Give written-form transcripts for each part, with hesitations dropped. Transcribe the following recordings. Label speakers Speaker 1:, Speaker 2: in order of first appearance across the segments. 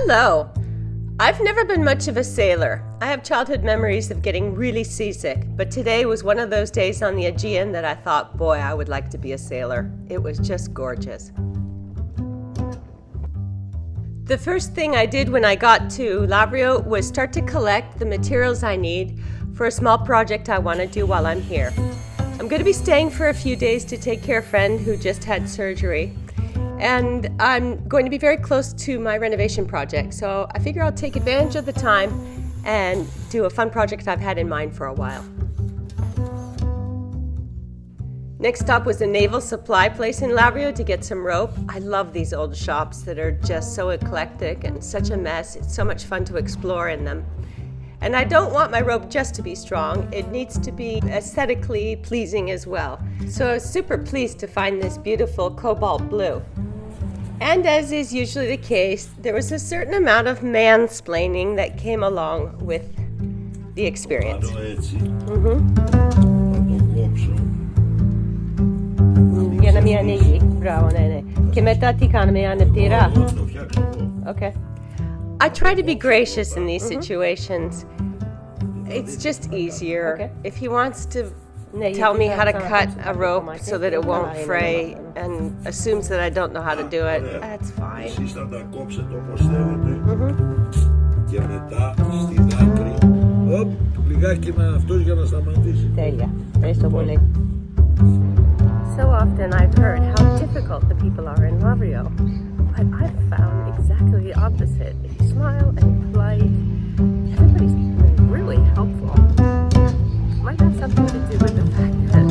Speaker 1: Hello! I've never been much of a sailor. I have childhood memories of getting really seasick, but today was one of those days on the Aegean that I thought, boy, I would like to be a sailor. It was just gorgeous. The first thing I did when I got to Lavrio was start to collect the materials I need for a small project I want to do while I'm here. I'm going to be staying for a few days to take care of a friend who just had surgery. And I'm going to be very close to my renovation project, so I figure I'll take advantage of the time and do a fun project I've had in mind for a while. Next stop was a naval supply place in Lavrio to get some rope. I love these old shops that are just so eclectic and such a mess. It's so much fun to explore in them. And I don't want my rope just to be strong. It needs to be aesthetically pleasing as well. So I was super pleased to find this beautiful cobalt blue. And as is usually the case, there was a certain amount of mansplaining that came along with the experience. Okay. I try to be gracious in these situations. It's just easier. If he wants to tell me how to cut a rope so that it won't fray and assumes that I don't know how to do it, that's fine. So often I've heard how difficult the people are in Lavrio, but I've found exactly the opposite. If you smile and you're polite, everybody's really helpful. Might have something to do with the fact that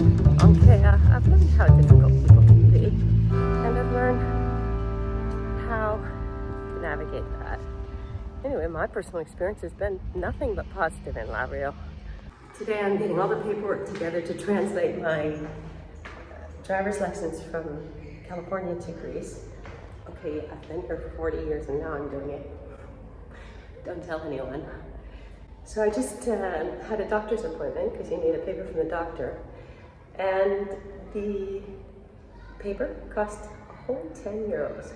Speaker 1: I've learned how difficult people can be, and I've learned how to navigate that. Anyway, my personal experience has been nothing but positive in Lavrio. Today I'm getting all the paperwork together to translate my driver's license from California to Greece. Okay, I've been here for 40 years and now I'm doing it. Don't tell anyone. So I just had a doctor's appointment because you need a paper from the doctor. And the paper cost a whole 10 euros.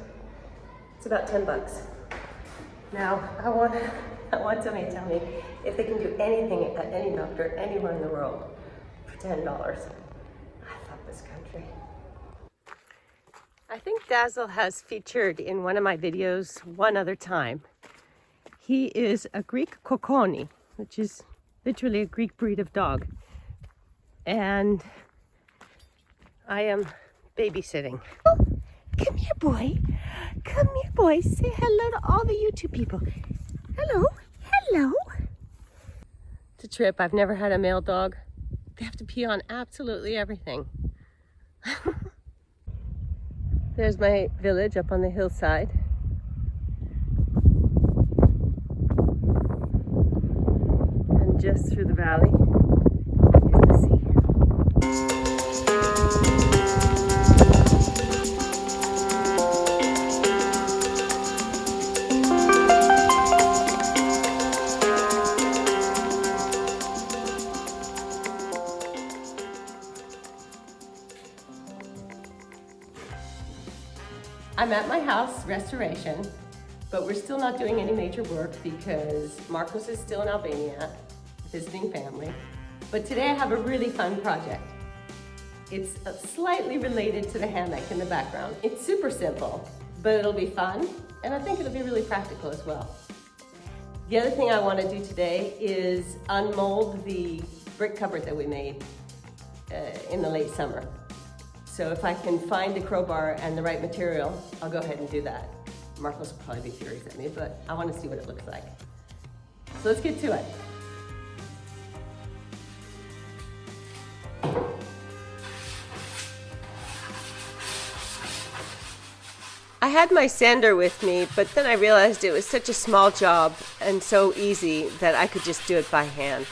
Speaker 1: It's about 10 bucks. Now, I want somebody to tell me if they can do anything at any doctor anywhere in the world for $10. I love this country. I think Dazzle has featured in one of my videos one other time. He is a Greek kokoni, which is literally a Greek breed of dog. And I am babysitting. Oh, come here, boy. Come here, boy. Say hello to all the YouTube people. Hello. Hello. It's a trip. I've never had a male dog. They have to pee on absolutely everything. There's my village up on the hillside. And just through the valley is the sea. I'm at my house, restoration, but we're still not doing any major work because Marcos is still in Albania, visiting family. But today I have a really fun project. It's slightly related to the hammock in the background. It's super simple, but it'll be fun, and I think it'll be really practical as well. The other thing I want to do today is unmold the brick cupboard that we made in the late summer. So if I can find the crowbar and the right material, I'll go ahead and do that. Marcos will probably be furious at me, but I want to see what it looks like. So let's get to it. I had my sander with me, but then I realized it was such a small job and so easy that I could just do it by hand.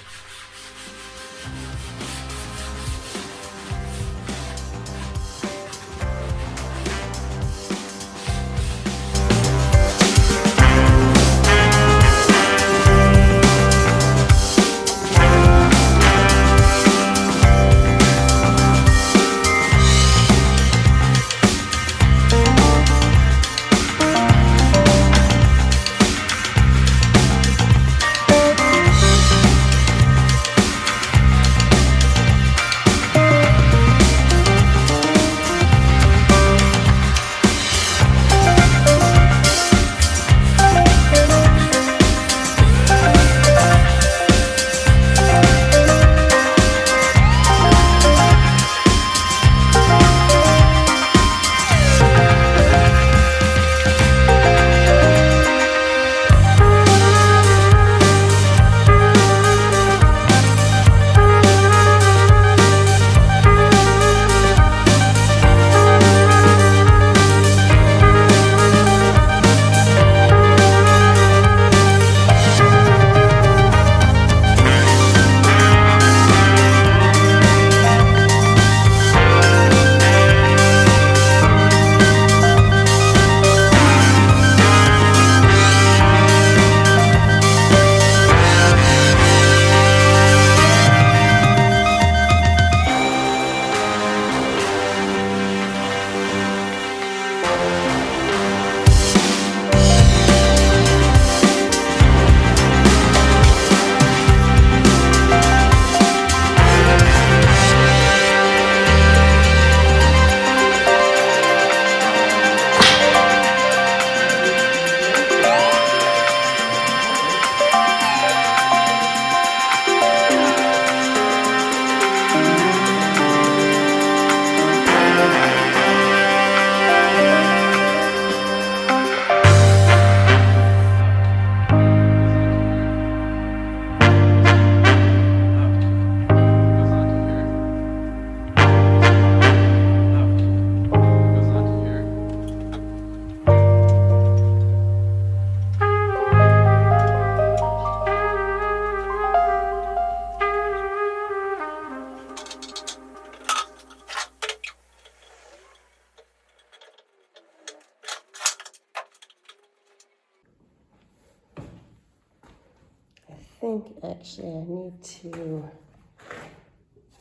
Speaker 1: think actually I need to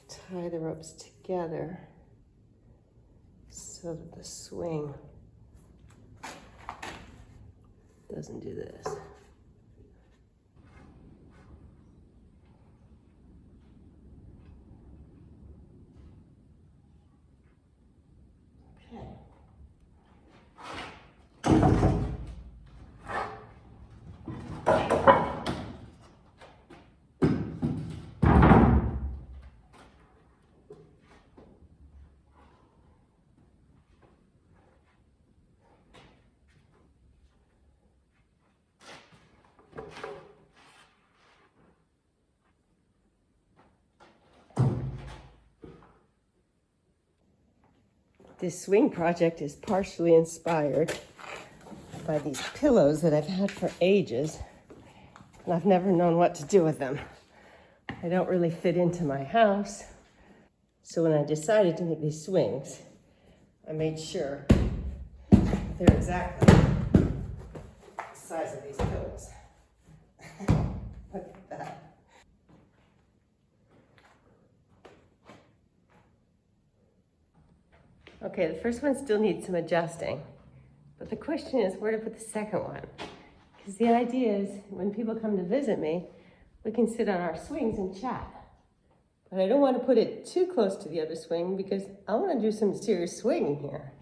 Speaker 1: tie the ropes together so that the swing doesn't do this. This swing project is partially inspired by these pillows that I've had for ages, and I've never known what to do with them. They don't really fit into my house. So when I decided to make these swings, I made sure they're exactly the size of these pillows. Look at that. Okay, the first one still needs some adjusting, but the question is where to put the second one. Because the idea is when people come to visit me, we can sit on our swings and chat. But I don't want to put it too close to the other swing because I want to do some serious swinging here.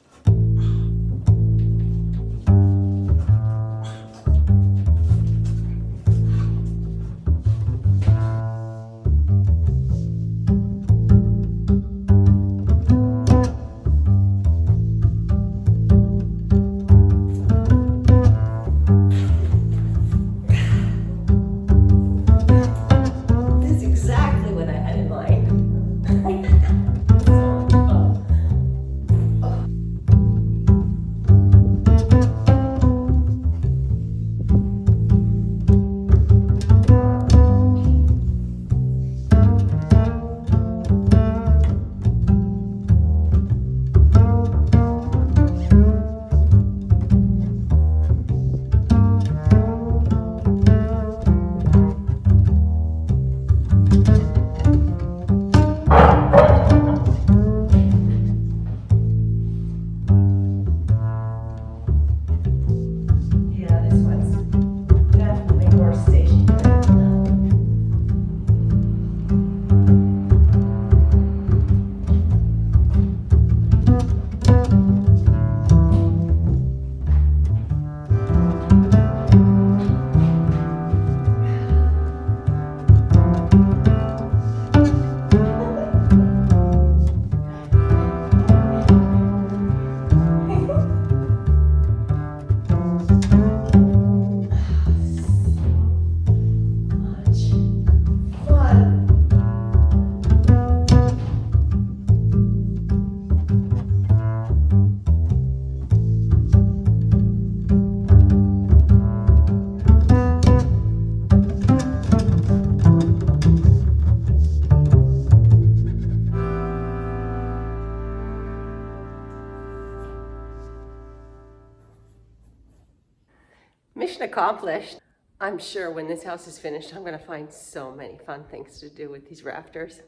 Speaker 1: Mission accomplished. I'm sure when this house is finished, I'm going to find so many fun things to do with these rafters.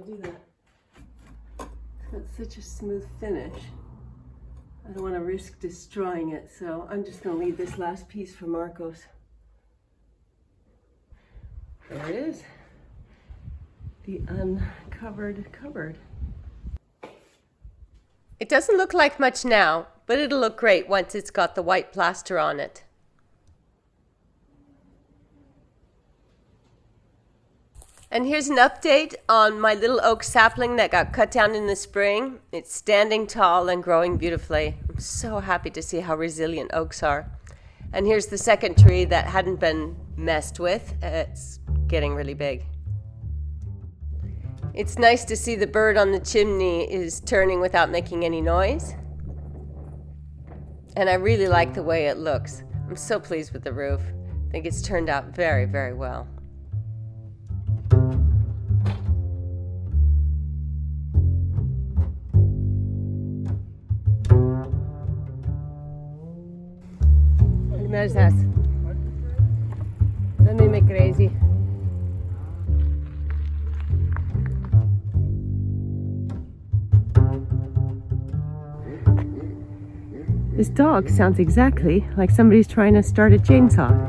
Speaker 1: want to do that. It's got such a smooth finish. I don't want to risk destroying it, so I'm just going to leave this last piece for Marcos. There it is. The uncovered cupboard. It doesn't look like much now, but it'll look great once it's got the white plaster on it. And here's an update on my little oak sapling that got cut down in the spring. It's standing tall and growing beautifully. I'm so happy to see how resilient oaks are. And here's the second tree that hadn't been messed with. It's getting really big. It's nice to see the bird on the chimney is turning without making any noise. And I really like the way it looks. I'm so pleased with the roof. I think it's turned out very, very well. ¿Qué estás? No me crazy. This dog sounds exactly like somebody's trying to start a chainsaw.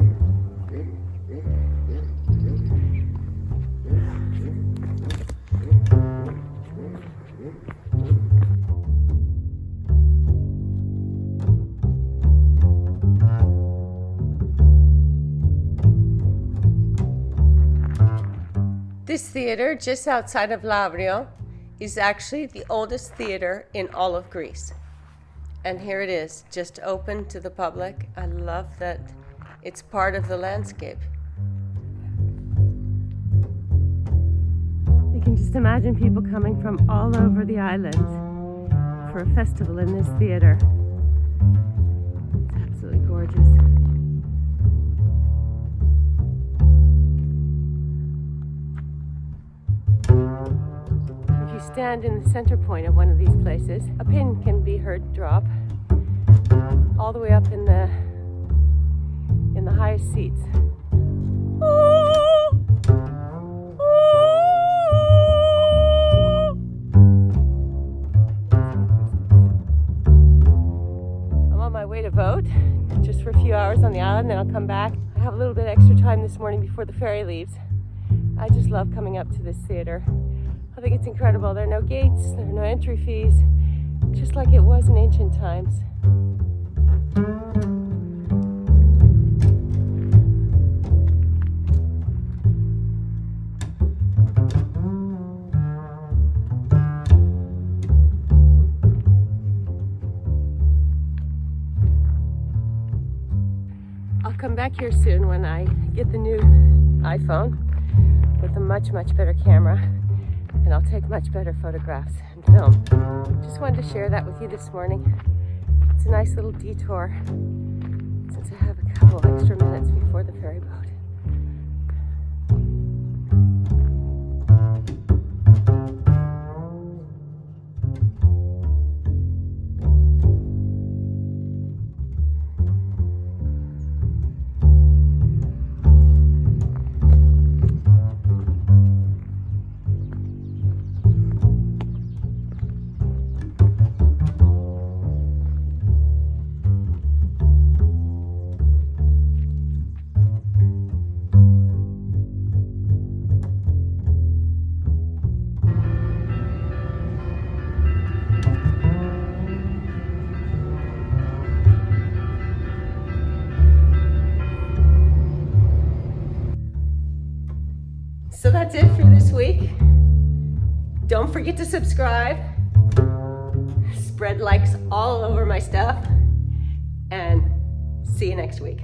Speaker 1: This theater, just outside of Lavrio, is actually the oldest theater in all of Greece. And here it is, just open to the public. I love that it's part of the landscape. You can just imagine people coming from all over the island for a festival in this theater. It's absolutely gorgeous. If you stand in the center point of one of these places, a pin can be heard drop all the way up in the highest seats. I'm on my way to vote, just for a few hours on the island, then I'll come back. I have a little bit extra time this morning before the ferry leaves. I just love coming up to this theater. I think it's incredible. There are no gates, there are no entry fees, just like it was in ancient times. I'll come back here soon when I get the new iPhone with a much, much better camera. And I'll take much better photographs and film. Just wanted to share that with you this morning. It's a nice little detour since I have a couple extra minutes before the ferry boat. So that's it for this week. Don't forget to subscribe, spread likes all over my stuff, and see you next week.